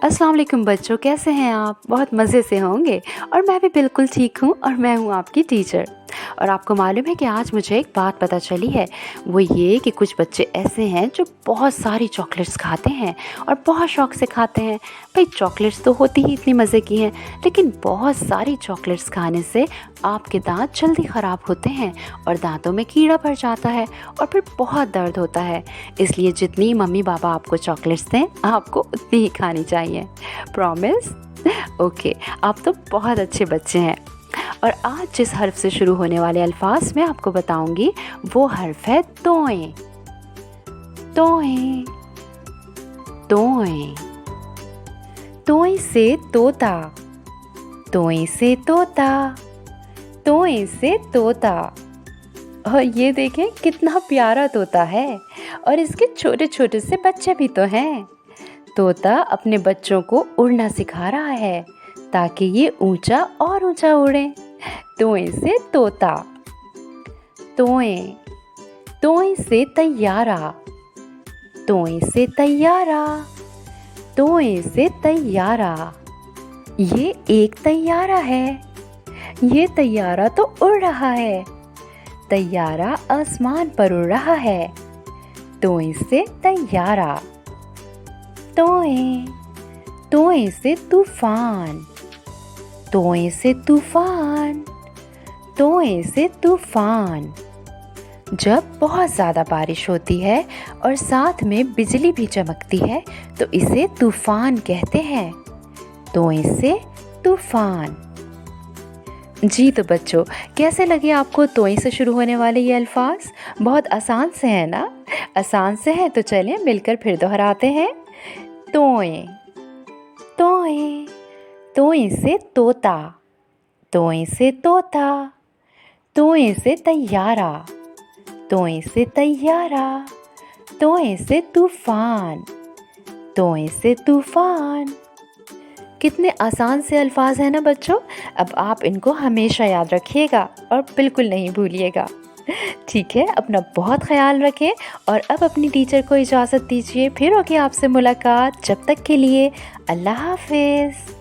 अस्सलाम वालेकुम बच्चों, कैसे हैं आप? बहुत मज़े से होंगे। और मैं भी बिल्कुल ठीक हूँ और मैं हूँ आपकी टीचर। और आपको मालूम है कि आज मुझे एक बात पता चली है, वो ये कि कुछ बच्चे ऐसे हैं जो बहुत सारी चॉकलेट्स खाते हैं और बहुत शौक़ से खाते हैं। भाई चॉकलेट्स तो होती ही इतनी मज़े की हैं, लेकिन बहुत सारी चॉकलेट्स खाने से आपके दांत जल्दी ख़राब होते हैं और दांतों में कीड़ा पड़ जाता है और फिर बहुत दर्द होता है। इसलिए जितनी मम्मी पापा आपको चॉकलेट्स दें, आपको उतनी ही खानी चाहिए। प्रॉमिस? ओके, आप तो बहुत अच्छे बच्चे हैं। और आज जिस हर्फ से शुरू होने वाले अल्फाज मैं आपको बताऊंगी, वो हर्फ है तोए। तोए, तोए। तोए से तोता, तोए से तोता, तोए से तोता। और ये देखें कितना प्यारा तोता है, और इसके छोटे छोटे से बच्चे भी तो हैं। तोता अपने बच्चों को उड़ना सिखा रहा है ताकि ये ऊंचा और ऊंचा उड़े। तोए से तोता। तोए, तोए से तैयारा, तोए से तैयारा, तोए से तैयारा। ये एक तैयारा है, ये तैयारा तो उड़ रहा है। तैयारा आसमान पर उड़ रहा है। तोए से तैयारा। तोए, तोए से तूफान, तोए से तूफान, तोए से तूफान। जब बहुत ज़्यादा बारिश होती है और साथ में बिजली भी चमकती है तो इसे तूफान कहते हैं। तोए से तूफान। जी तो बच्चों, कैसे लगे आपको तोए से शुरू होने वाले ये अल्फाज? बहुत आसान से है ना? आसान से है तो चलिए मिलकर फिर दोहराते हैं। तोए, तोए, तोए से तोता, तोए से तोता, तोए से तैयारा, तोए से तैयारा, तोए से तूफान, तोए से तूफान। कितने आसान से अल्फाज हैं ना बच्चों? अब आप इनको हमेशा याद रखिएगा और बिल्कुल नहीं भूलिएगा। ठीक है, अपना बहुत ख्याल रखें और अब अपनी टीचर को इजाज़त दीजिए। फिर होगी आपसे मुलाकात। जब तक के लिए अल्लाह हाफ़िज़।